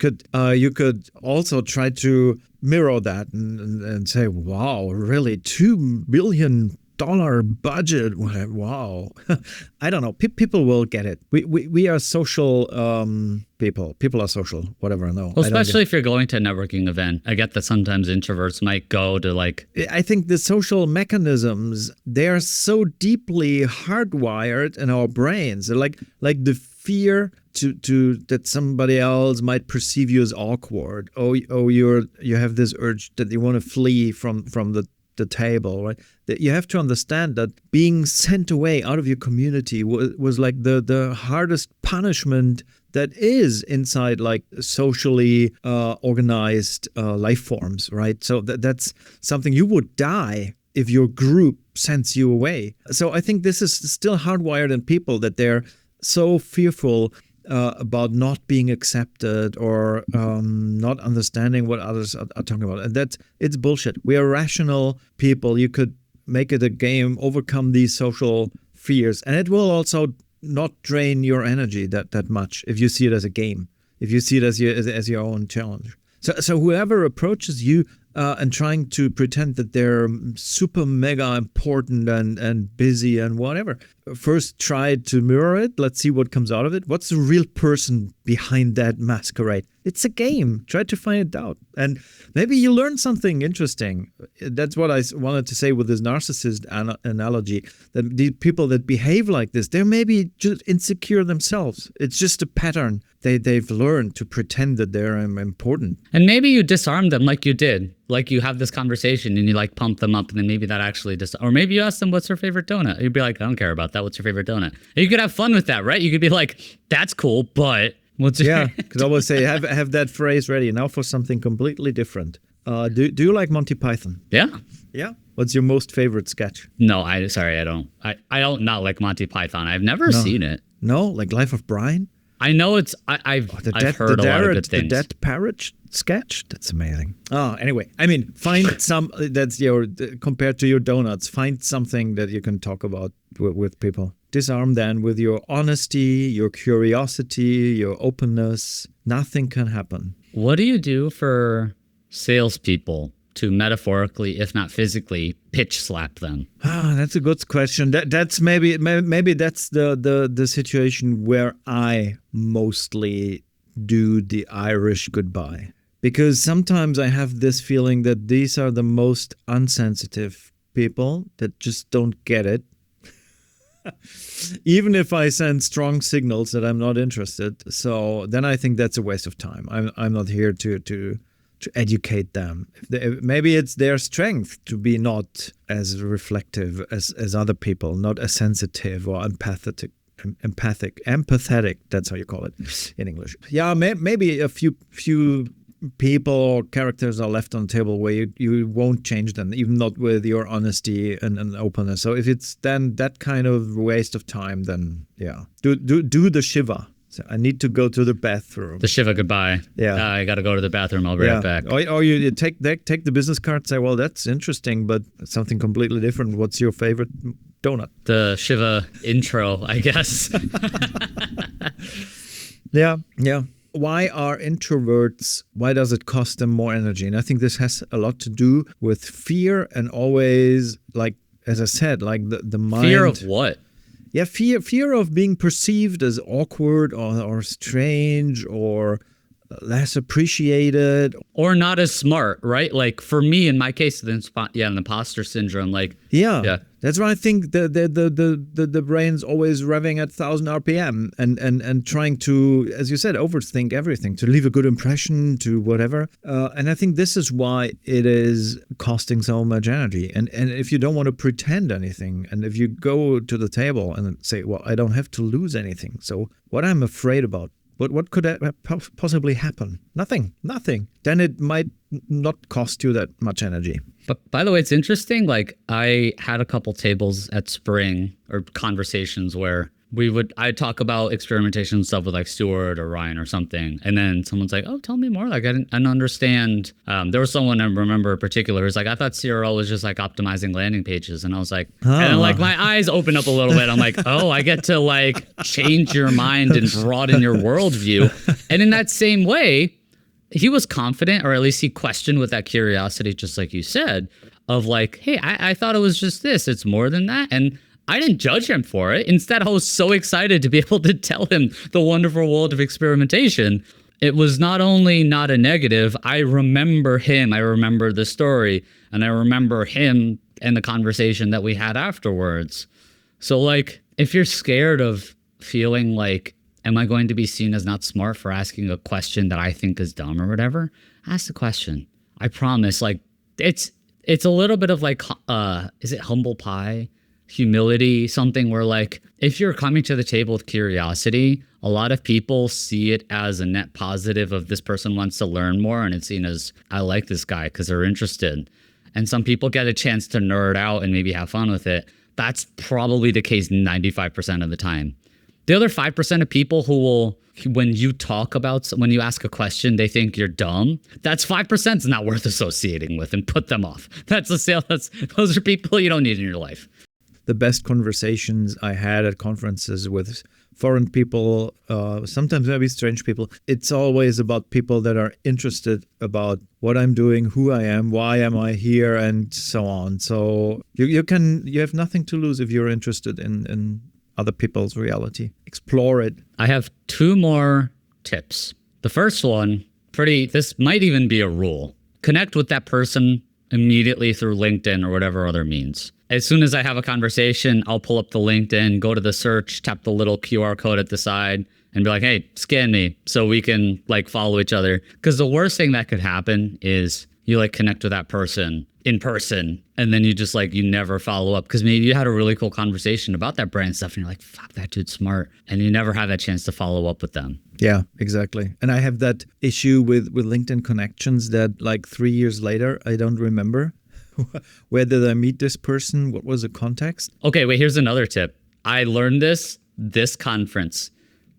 could also try to mirror that and say, wow, really, 2 billion budget. Wow. I don't know. People will get it. We are social people. People are social, whatever. No. Well, especially if you're going to a networking event. I get that sometimes introverts might go to like... I think the social mechanisms, they are so deeply hardwired in our brains. They're like the fear to that somebody else might perceive you as awkward. You have this urge that you want to flee from the table, right? That you have to understand that being sent away out of your community was like the hardest punishment that is inside like socially organized life forms, right? So that's something you would die if your group sends you away. So I think this is still hardwired in people, that they're so fearful about not being accepted or not understanding what others are talking about. And it's bullshit. We are rational people. You could make it a game, overcome these social fears, and it will also not drain your energy that much if you see it as a game, if you see it as your own challenge. So whoever approaches you and trying to pretend that they're super mega important and busy and whatever, first try to mirror it. Let's see what comes out of it. What's the real person behind that masquerade? It's a game. Try to find it out. And maybe you learn something interesting. That's what I wanted to say with this narcissist analogy, that the people that behave like this, they're maybe just insecure themselves. It's just a pattern. They've learned to pretend that they're important. And maybe you disarm them like you did. Like you have this conversation and you like pump them up, and then maybe that actually or maybe you ask them, what's their favorite donut? You'd be like, I don't care about that. What's your favorite donut? And you could have fun with that, right? You could be like, that's cool, but what's your... Yeah, because I always say, have that phrase ready now for something completely different. Do you like Monty Python? Yeah. Yeah. What's your most favorite sketch? No, I don't. I don't not like Monty Python. I've never seen it. No, like Life of Brian? I know it's. I've heard a lot of good things. The Dead Parrot sketch? That's amazing. Oh, anyway, I mean, find some that's compared to your donuts. Find something that you can talk about with people. Disarm them with your honesty, your curiosity, your openness. Nothing can happen. What do you do for salespeople to metaphorically, if not physically, pitch slap them? That's a good question. That's maybe that's the situation where I mostly do the Irish goodbye, because sometimes I have this feeling that these are the most unsensitive people that just don't get it. Even if I send strong signals that I'm not interested, so then I think that's a waste of time. I'm not here to educate them. Maybe it's their strength to be not as reflective as other people, not as sensitive or empathetic. That's how you call it in English. Yeah, maybe a few people or characters are left on the table where you won't change them, even not with your honesty and openness. So if it's then that kind of waste of time, then yeah, do the Shiva. So I need to go to the bathroom. The Shiva goodbye. Yeah, I got to go to the bathroom. I'll be right back. Or you take the business card. Say, well, that's interesting, but something completely different. What's your favorite donut? The Shiva intro, I guess. Yeah. Why are introverts? Why does it cost them more energy? And I think this has a lot to do with fear and always, like as I said, like the mind. Fear of what? Yeah, fear of being perceived as awkward or strange or less appreciated. Or not as smart, right? Like for me, in my case, the imposter syndrome. Like yeah. That's why I think the brain's always revving at 1,000 RPM and trying to, as you said, overthink everything, to leave a good impression, to whatever. And I think this is why it is costing so much energy. And if you don't want to pretend anything, and if you go to the table and say, well, I don't have to lose anything. So what I'm afraid about, what could possibly happen? Nothing. Then it might not cost you that much energy. But by the way, it's interesting. Like I had a couple tables at Spring or conversations where I'd talk about experimentation stuff with like Stuart or Ryan or something. And then someone's like, oh, tell me more. Like I didn't understand. There was someone I remember in particular who's like, I thought CRO was just like optimizing landing pages. And I was like, and then like my eyes open up a little bit. I'm like, oh, I get to like change your mind and broaden your worldview. And in that same way, he was confident, or at least he questioned with that curiosity, just like you said. of like, hey, I thought it was just this. It's more than that. And I didn't judge him for it. Instead, I was so excited to be able to tell him the wonderful world of experimentation. It was not only not a negative, I remember him, I remember the story, and I remember him and the conversation that we had afterwards. So like, if you're scared of feeling like, am I going to be seen as not smart for asking a question that I think is dumb or whatever, ask the question. I promise, like, it's a little bit of like, is it humble pie? Humility, something where like, if you're coming to the table with curiosity, a lot of people see it as a net positive of this person wants to learn more, and it's seen as, I like this guy because they're interested. And some people get a chance to nerd out and maybe have fun with it. That's probably the case 95% of the time. The other 5% of people who will, when you ask a question, they think you're dumb. That's 5% is not worth associating with, and put them off. Those are people you don't need in your life. The best conversations I had at conferences with foreign people, sometimes maybe strange people, it's always about people that are interested about what I'm doing, who I am, why am I here, and so on. So you have nothing to lose if you're interested in other people's reality. Explore it. I have 2 more tips. The first one, this might even be a rule. Connect with that person immediately through LinkedIn or whatever other means. As soon as I have a conversation, I'll pull up the LinkedIn, go to the search, tap the little QR code at the side, and be like, hey, scan me so we can like follow each other. Because the worst thing that could happen is you like connect with that person in person, and then you just like, you never follow up because maybe you had a really cool conversation about that brand stuff and you're like, fuck, that dude's smart. And you never have that chance to follow up with them. Yeah, exactly. And I have that issue with LinkedIn connections that like 3 years later, I don't remember. Where did I meet this person? What was the context? Okay, wait, here's another tip. I learned this conference.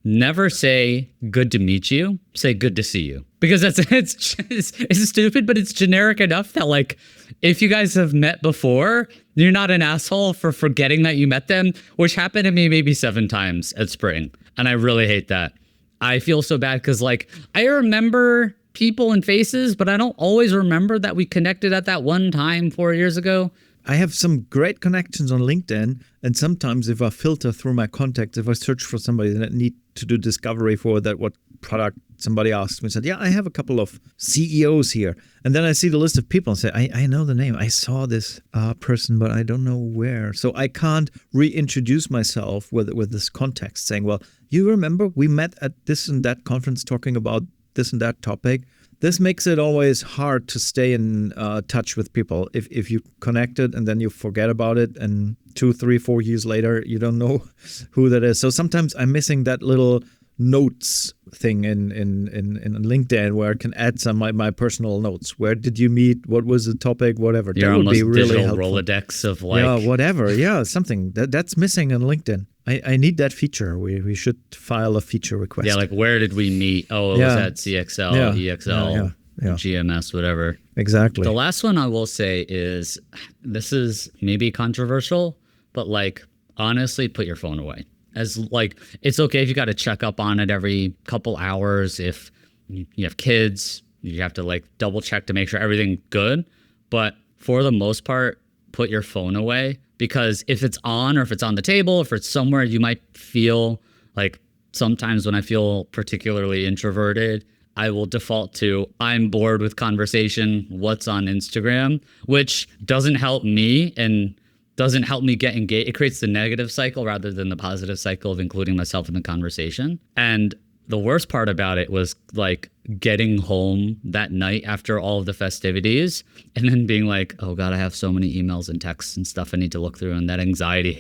Never say good to meet you. Say good to see you. Because it's stupid, but it's generic enough that like, if you guys have met before, you're not an asshole for forgetting that you met them, which happened to me maybe 7 times at Spring. And I really hate that. I feel so bad because like, I remember people and faces, but I don't always remember that we connected at that one time 4 years ago. I have some great connections on LinkedIn, and sometimes if I filter through my contacts, if I search for somebody that need to do discovery for that, what product somebody asked me, said, yeah, I have a couple of CEOs here. And then I see the list of people and say, I know the name. I saw this person, but I don't know where. So I can't reintroduce myself with this context saying, well, you remember we met at this and that conference talking about this and that topic. This makes it always hard to stay in touch with people. If you connected and then you forget about it, and 2, 3, 4 years later, you don't know who that is. So sometimes I'm missing that little notes thing in LinkedIn where I can add some my personal notes. Where did you meet? What was the topic? Whatever. You're that would be really digital helpful. Rolodex of like, yeah, whatever. Yeah, something that's missing on LinkedIn. I need that feature. We should file a feature request. Yeah, like where did we meet? Oh, it was at CXL, EXL, GMS, whatever. Exactly. The last one I will say is, this is maybe controversial, but like, honestly, put your phone away. As like, it's okay if you got to check up on it every couple hours. If you have kids, you have to like double check to make sure everything's good. But for the most part, put your phone away. Because if it's on, or if it's on the table, if it's somewhere, you might feel like, sometimes when I feel particularly introverted, I will default to, I'm bored with conversation, what's on Instagram, which doesn't help me and doesn't help me get engaged. It creates the negative cycle rather than the positive cycle of including myself in the conversation. And the worst part about it was like getting home that night after all of the festivities and then being like, oh God, I have so many emails and texts and stuff I need to look through. And that anxiety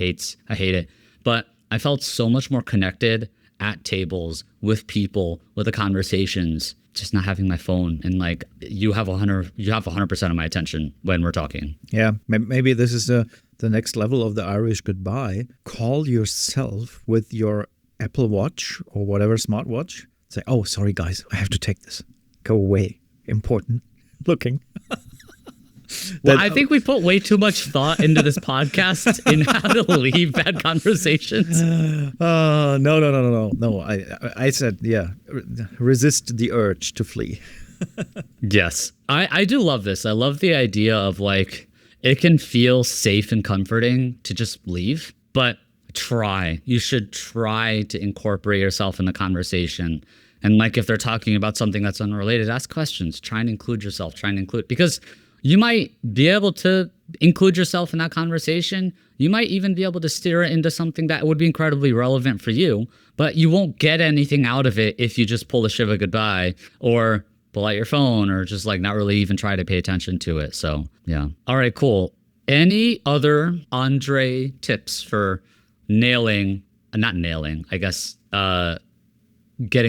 I hate it. But I felt so much more connected at tables with people, with the conversations, just not having my phone. And like, you have 100% of my attention when we're talking. Yeah, maybe this is the next level of the Irish goodbye. Call yourself with your Apple Watch or whatever smartwatch. Say, oh, sorry, guys, I have to take this. Go away. Important. Looking. Well, I think we put way too much thought into this podcast in how to leave bad conversations. No. I said, yeah, resist the urge to flee. Yes. I do love this. I love the idea of like, it can feel safe and comforting to just leave, but you should try to incorporate yourself in the conversation. And like if they're talking about something that's unrelated, ask questions, try and include yourself, because you might be able to include yourself in that conversation. You might even be able to steer it into something that would be incredibly relevant for you, but you won't get anything out of it if you just pull a Shiva goodbye or pull out your phone or just like not really even try to pay attention to it. So yeah. All right, cool. Any other André tips for getting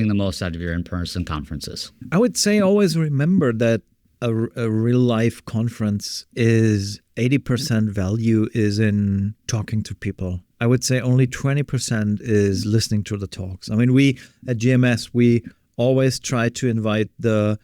the most out of your in-person conferences? I would say always remember that a real life conference is 80% value is in talking to people. I would say only 20% is listening to the talks. I mean, we at GMS, we always try to invite the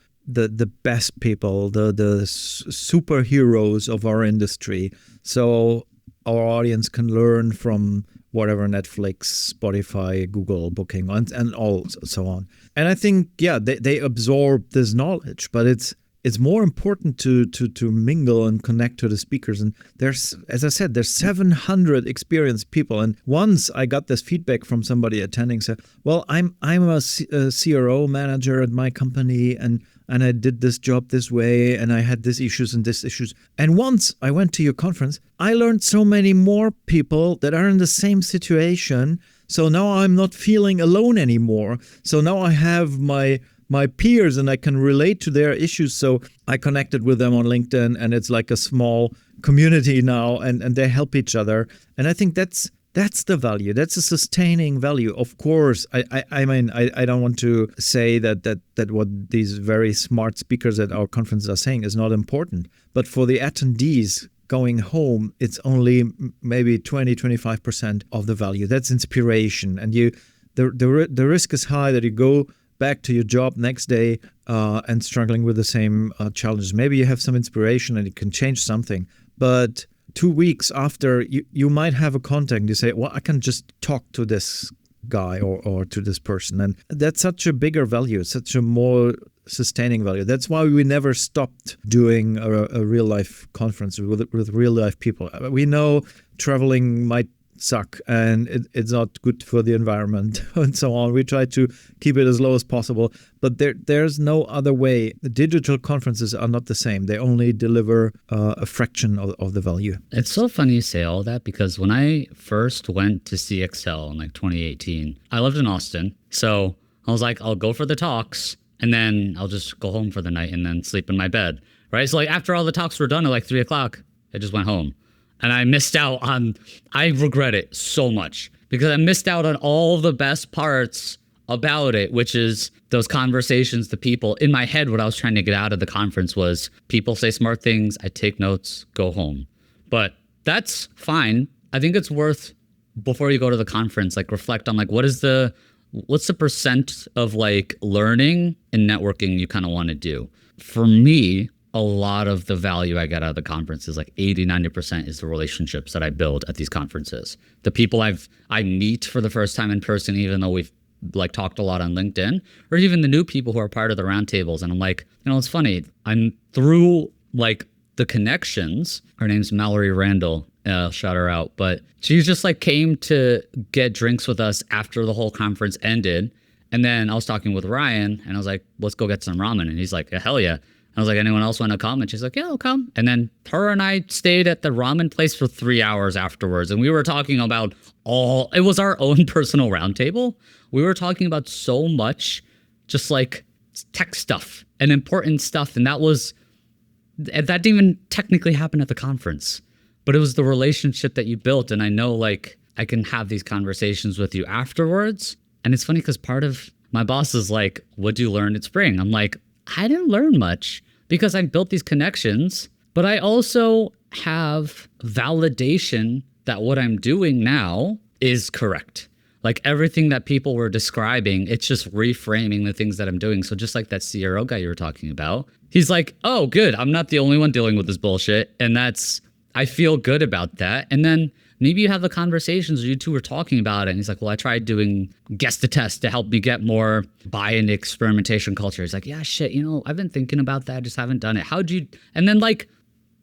best people, the superheroes of our industry. So our audience can learn from whatever, Netflix, Spotify, Google, Booking, and all so on. And I think, yeah, they absorb this knowledge, but it's more important to mingle and connect to the speakers. And there's, as I said, there's 700 experienced people. And once I got this feedback from somebody attending, said, well, I'm a CRO manager at my company, and I did this job this way, and I had these issues and this issues. And once I went to your conference, I learned so many more people that are in the same situation. So now I'm not feeling alone anymore. So now I have my peers and I can relate to their issues. So I connected with them on LinkedIn, and it's like a small community now, and they help each other. And I think that's the value. That's a sustaining value. Of course, I mean, I don't want to say that what these very smart speakers at our conference are saying is not important. But for the attendees going home, it's only maybe 20-25% of the value. That's inspiration. And the risk is high that you go back to your job next day and struggling with the same challenges. Maybe you have some inspiration and you can change something. But 2 weeks after, you might have a contact and you say, well, I can just talk to this guy or to this person. And that's such a bigger value, such a more sustaining value. That's why we never stopped doing a real life conference with real life people. We know traveling might suck and it's not good for the environment and so on. We try to keep it as low as possible, but there's no other way. The digital conferences are not the same. They only deliver a fraction of the value. It's so funny you say all that, because when I first went to CXL in like 2018, I lived in Austin. So I was like, I'll go for the talks and then I'll just go home for the night and then sleep in my bed. Right. So like after all the talks were done at like 3:00, I just went home. And I regret it so much, because I missed out on all the best parts about it, which is those conversations, the people. In my head, what I was trying to get out of the conference was people say smart things, I take notes, go home. But that's fine. I think it's worth, before you go to the conference, like reflect on like what's the percent of like learning and networking you kind of want to do. For me, a lot of the value I get out of the conference is like 80-90% is the relationships that I build at these conferences. The people I meet for the first time in person, even though we've like talked a lot on LinkedIn, or even the new people who are part of the roundtables. And I'm like, it's funny. I'm through like the connections. Her name's Mallory Randall. Shout her out. But she just like came to get drinks with us after the whole conference ended. And then I was talking with Ryan and I was like, let's go get some ramen. And he's like, hell yeah. I was like, anyone else want to come? And she's like, yeah, I'll come. And then her and I stayed at the ramen place for 3 hours afterwards. And we were talking about it was our own personal roundtable. We were talking about so much, just like tech stuff and important stuff. And that didn't even technically happen at the conference, but it was the relationship that you built. And I know like I can have these conversations with you afterwards. And it's funny because part of my boss is like, what'd you learn at Spring? I'm like, I didn't learn much, because I built these connections, but I also have validation that what I'm doing now is correct. Like everything that people were describing, it's just reframing the things that I'm doing. So just like that CRO guy you were talking about, he's like, oh, good. I'm not the only one dealing with this bullshit. And I feel good about that. And then maybe you have the conversations where you two were talking about it. And he's like, well, I tried doing guess the test to help me get more buy-in experimentation culture. He's like, yeah, shit, I've been thinking about that. I just haven't done it. And then like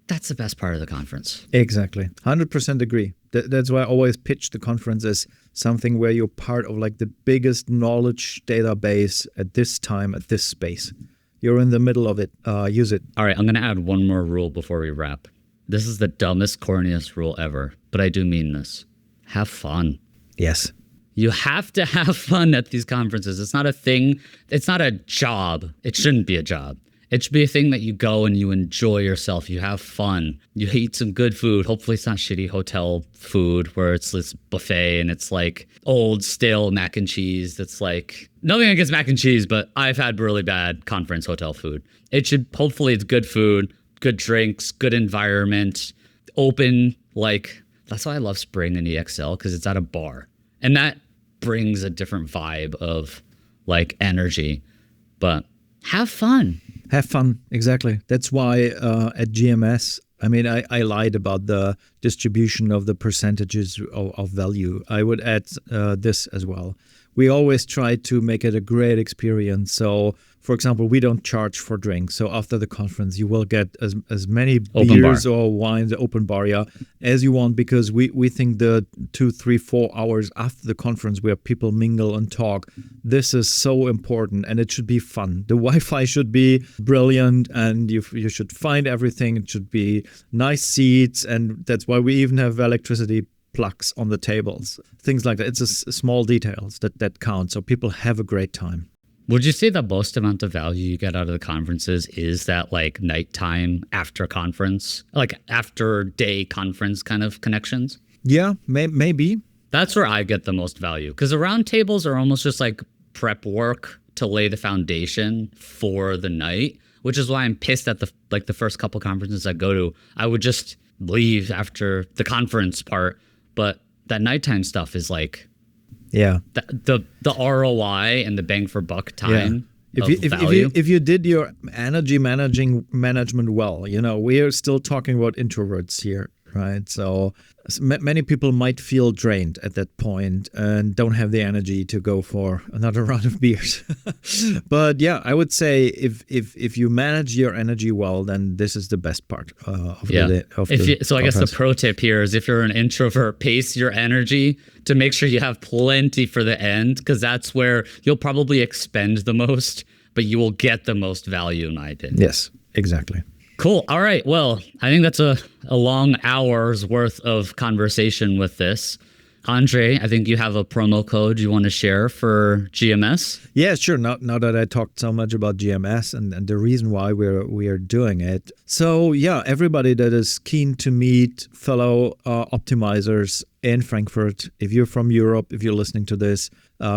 that's the best part of the conference. Exactly. 100% agree. That's why I always pitch the conference as something where you're part of like the biggest knowledge database at this time, at this space. You're in the middle of it. Use it. All right, I'm going to add one more rule before we wrap. This is the dumbest, corniest rule ever, but I do mean this. Have fun. Yes. You have to have fun at these conferences. It's not a thing. It's not a job. It shouldn't be a job. It should be a thing that you go and you enjoy yourself. You have fun. You eat some good food. Hopefully it's not shitty hotel food where it's this buffet and it's like old, stale mac and cheese. That's like, nothing against mac and cheese, but I've had really bad conference hotel food. Hopefully it's good food, good drinks, good environment, open, like, that's why I love Spring and EXL, because it's at a bar. And that brings a different vibe of like energy. But have fun. Have fun, exactly. That's why at GMS, I mean, I lied about the distribution of the percentages of value. I would add this as well. We always try to make it a great experience. So, for example, we don't charge for drinks. So after the conference, you will get as many beers or wines, open bar, as you want, because we think the 2, 3, 4 hours after the conference where people mingle and talk, this is so important and it should be fun. The Wi-Fi should be brilliant and you should find everything. It should be nice seats, and that's why we even have electricity plugs on the tables, things like that. It's small details that count. So people have a great time. Would you say the most amount of value you get out of the conferences is that like nighttime after conference, like after day conference kind of connections? Yeah, maybe. That's where I get the most value, because the round tables are almost just like prep work to lay the foundation for the night, which is why I'm pissed at the first couple conferences I go to. I would just leave after the conference part. But that nighttime stuff is like, the ROI and the bang for buck time of value. If you did your energy management well, we are still talking about introverts here, right? So many people might feel drained at that point and don't have the energy to go for another round of beers. But yeah, I would say if you manage your energy well, then this is the best part of the day. So I guess the pro tip here is, if you're an introvert, pace your energy to make sure you have plenty for the end, because that's where you'll probably expend the most, but you will get the most value, in my opinion. Yes, exactly. Cool. All right. Well, I think that's a long hour's worth of conversation with this. André, I think you have a promo code you want to share for GMS. Yeah, sure. Now that I talked so much about GMS and the reason why we are doing it. So yeah, everybody that is keen to meet fellow optimizers in Frankfurt, if you're from Europe, if you're listening to this,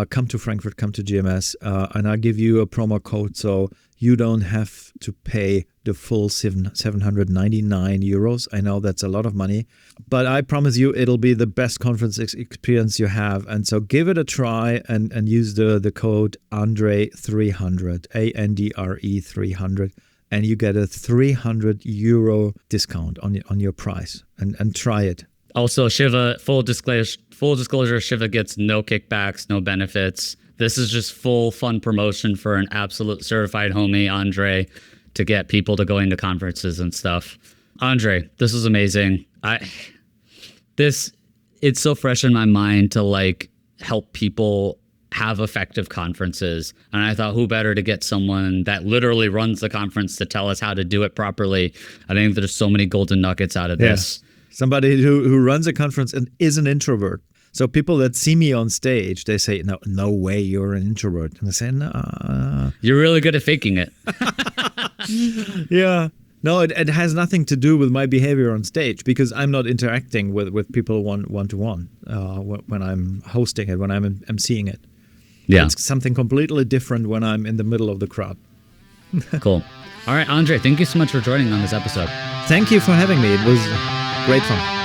come to Frankfurt, come to GMS, and I'll give you a promo code so you don't have to pay the full 799 euros. I know that's a lot of money, but I promise you it'll be the best conference experience you have. And so give it a try and use the code Andre300, ANDRE 300, and you get a 300 euro discount on your price. And try it. Also, Shiva, full disclosure, Shiva gets no kickbacks, no benefits. This is just full fun promotion for an absolute certified homie, André, to get people to going to conferences and stuff. André, this is amazing. It's so fresh in my mind to like help people have effective conferences. And I thought, who better to get someone that literally runs the conference to tell us how to do it properly. I think there's so many golden nuggets out of this. Somebody who runs a conference and is an introvert. So people that see me on stage, they say, no way, you're an introvert. And I say, no. You're really good at faking it. Yeah. No, it has nothing to do with my behavior on stage, because I'm not interacting with people one-to-one when I'm hosting it, when I'm emceeing it. Yeah. It's something completely different when I'm in the middle of the crowd. Cool. All right, André, thank you so much for joining on this episode. Thank you for having me. It was great fun.